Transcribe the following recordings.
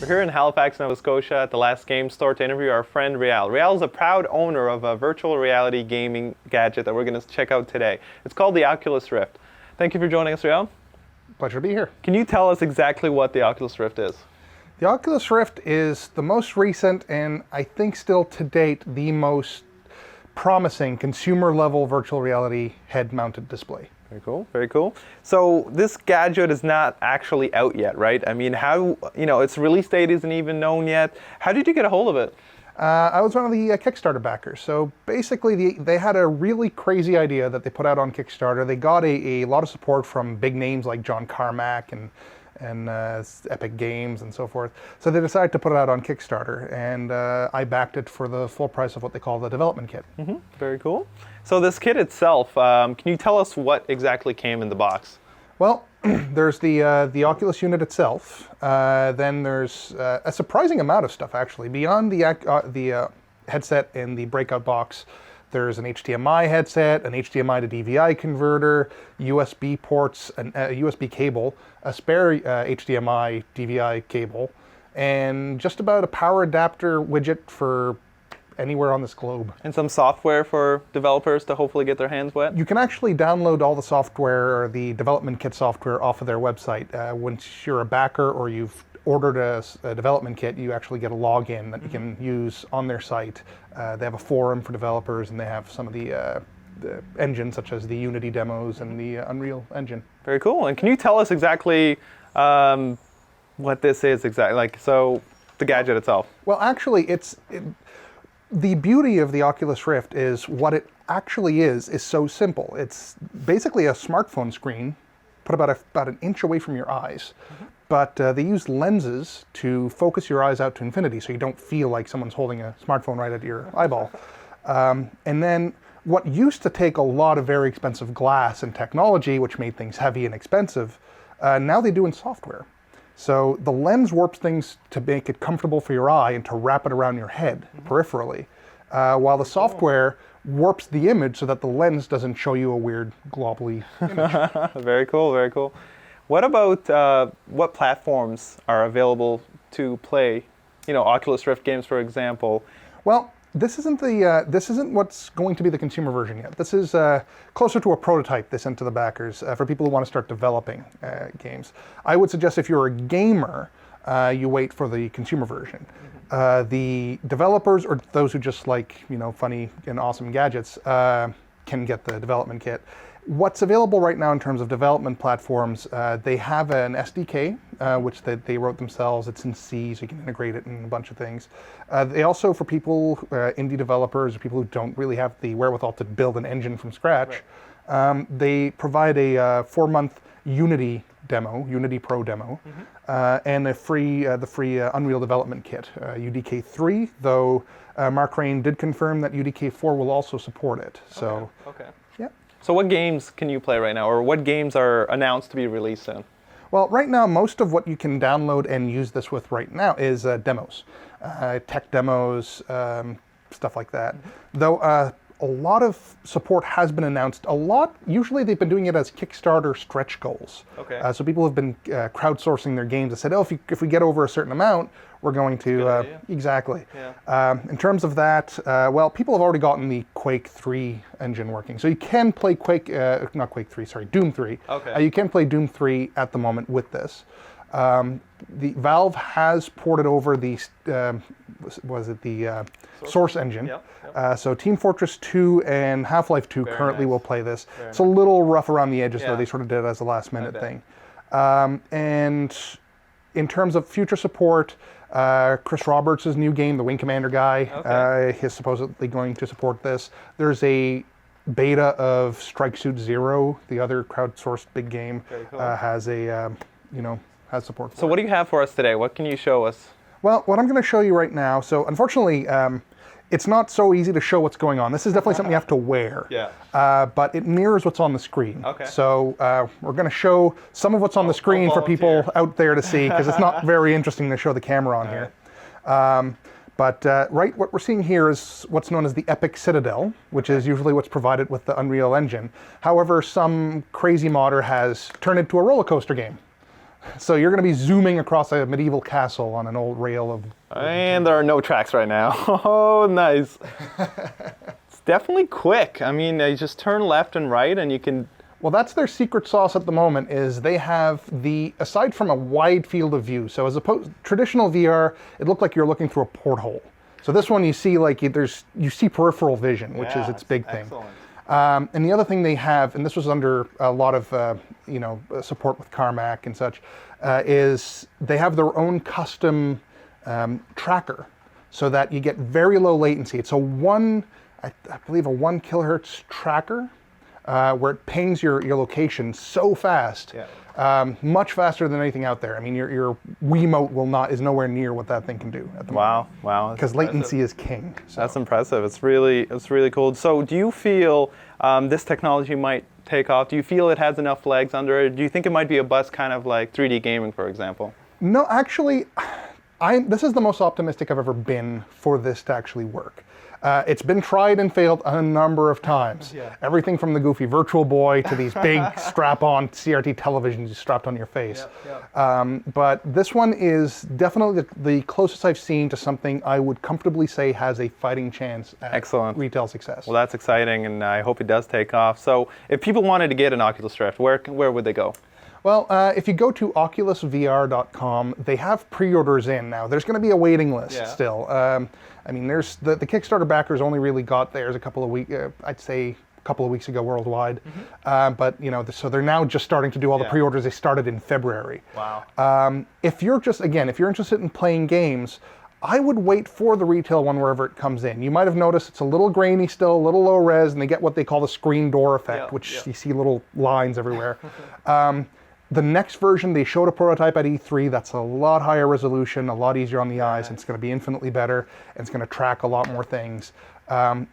We're here in Halifax, Nova Scotia at the Last Game Store to interview our friend Rial. Rial is a proud owner of a virtual reality gaming gadget that we're going to check out today. It's called the Oculus Rift. Thank you for joining us, Rial. Pleasure to be here. Can you tell us exactly what the Oculus Rift is? The Oculus Rift is the most recent and I think still to date the most promising consumer-level virtual reality head-mounted display. Very cool, very cool. So this gadget is not actually out yet, right? I mean, its release date isn't even known yet. How did you get a hold of it? I was one of the Kickstarter backers. So basically, they had a really crazy idea that they put out on Kickstarter. They got a lot of support from big names like John Carmack and Epic Games and so forth. So they decided to put it out on Kickstarter, and I backed it for the full price of what they call the development kit. Mm-hmm. Very cool. So this kit itself, can you tell us what exactly came in the box? Well, there's the Oculus unit itself. Then there's a surprising amount of stuff, actually. Beyond the headset in the breakout box, there's an HDMI headset, an HDMI to DVI converter, USB ports, a USB cable, a spare HDMI DVI cable, and just about a power adapter widget for anywhere on this globe. And some software for developers to hopefully get their hands wet? You can actually download all the software, or the development kit software, off of their website. Once you're a backer or you've ordered a development kit, you actually get a login that you can use on their site. They have a forum for developers, and they have some of the engines, such as the Unity demos and the Unreal Engine. Very cool. And can you tell us exactly what this is exactly? So the gadget itself. Well, actually, the beauty of the Oculus Rift is what it actually is so simple. It's basically a smartphone screen put about an inch away from your eyes. Mm-hmm. But they use lenses to focus your eyes out to infinity, so you don't feel like someone's holding a smartphone right at your eyeball. And then what used to take a lot of very expensive glass and technology, which made things heavy and expensive, now they do in software. So the lens warps things to make it comfortable for your eye and to wrap it around your head peripherally, while the software warps the image so that the lens doesn't show you a weird globally image. Very cool, very cool. What about what platforms are available to play, Oculus Rift games, for example? Well, this isn't what's going to be the consumer version yet. This is closer to a prototype they sent to the backers for people who want to start developing games. I would suggest if you're a gamer, you wait for the consumer version. The developers, or those who just like funny and awesome gadgets, can get the development kit. What's available right now in terms of development platforms, they have an SDK, which they wrote themselves. It's in C, so you can integrate it in a bunch of things. They also, for people, indie developers, or people who don't really have the wherewithal to build an engine from scratch, they provide a 4-month Unity demo, Unity Pro demo, and the free Unreal Development Kit, UDK 3, though Mark Rain did confirm that UDK 4 will also support it. So. Okay. Yeah. So what games can you play right now, or what games are announced to be released soon? Well, right now, most of what you can download and use this with right now is demos, tech demos, stuff like that. Though a lot of support has been announced. Usually they've been doing it as Kickstarter stretch goals. Okay. So people have been crowdsourcing their games and said, oh, if we get over a certain amount, we're going to, exactly. Yeah. In terms of that, well, people have already gotten the Quake 3 engine working. So you can play Doom 3. Okay. You can play Doom 3 at the moment with this. The Valve has ported over the, Source engine. Yep. So Team Fortress 2 and Half-Life 2 Very currently nice. will play this. Very It's a little rough around the edges, though. Yeah. They sort of did it as a last-minute thing. bet. And in terms of future support, Chris Roberts' new game, the Wing Commander guy, is supposedly going to support this. There's a beta of Strike Suit Zero, the other crowdsourced big game, Very cool. has support for So it. what do you have for us today? What can you show us? Well, what I'm going to show you right now, so unfortunately, it's not so easy to show what's going on. This is definitely something you have to wear. Yeah. But it mirrors what's on the screen. Okay. So we're going to show some of what's on the screen for people out there to see, because it's not very interesting to show the camera on here. But what we're seeing here is what's known as the Epic Citadel, which is usually what's provided with the Unreal Engine. However, some crazy modder has turned it into a roller coaster game. So you're going to be zooming across a medieval castle on an old rail of... And there are no tracks right now. Oh, nice. It's definitely quick. I mean, you just turn left and right and you can... Well, that's their secret sauce at the moment, is they have aside from a wide field of view, so as opposed traditional VR, it looked like you're looking through a porthole. So this one you see you see peripheral vision, which is its big thing. And the other thing they have, and this was under a lot of support with Carmack and such, is they have their own custom tracker, so that you get very low latency. It's I believe a 1 kilohertz tracker. Where it pings your location so fast, much faster than anything out there. I mean, your Wiimote is nowhere near what that thing can do at the moment. Wow. Because latency is king. So. That's impressive. It's really cool. So do you feel this technology might take off? Do you feel it has enough legs under it? Do you think it might be a bust, kind of like 3D gaming, for example? No, actually, this is the most optimistic I've ever been for this to actually work. It's been tried and failed a number of times. Everything from the goofy Virtual Boy to these big strap-on CRT televisions strapped on your face. But this one is definitely the closest I've seen to something I would comfortably say has a fighting chance at retail success. Well, that's exciting, and I hope it does take off. So if people wanted to get an Oculus Rift, where would they go? Well, if you go to oculusvr.com, they have pre-orders in now. There's going to be a waiting list still. I mean, there's the Kickstarter backers only really got theirs a couple of weeks, I'd say a couple of weeks ago worldwide. But so they're now just starting to do all the pre-orders. They started in February. Wow. If you're interested in playing games, I would wait for the retail one wherever it comes in. You might have noticed it's a little grainy still, a little low res, and they get what they call the screen door effect, which you see little lines everywhere. The next version, they showed a prototype at E3 that's a lot higher resolution, a lot easier on the eyes, and it's going to be infinitely better, and it's going to track a lot more things.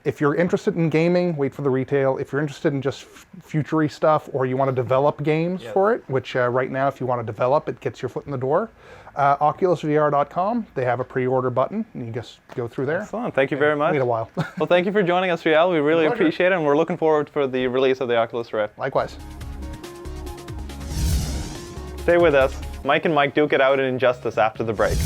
If you're interested in gaming, wait for the retail. If you're interested in just futury stuff, or you want to develop games for it, which right now, if you want to develop, it gets your foot in the door. OculusVR.com, they have a pre-order button, and you just go through there. Excellent. Thank you very much. Wait a while. Well, thank you for joining us, Rial. We really appreciate it, and we're looking forward for the release of the Oculus Rift. Likewise. Stay with us. Mike and Mike duke it out in Injustice after the break.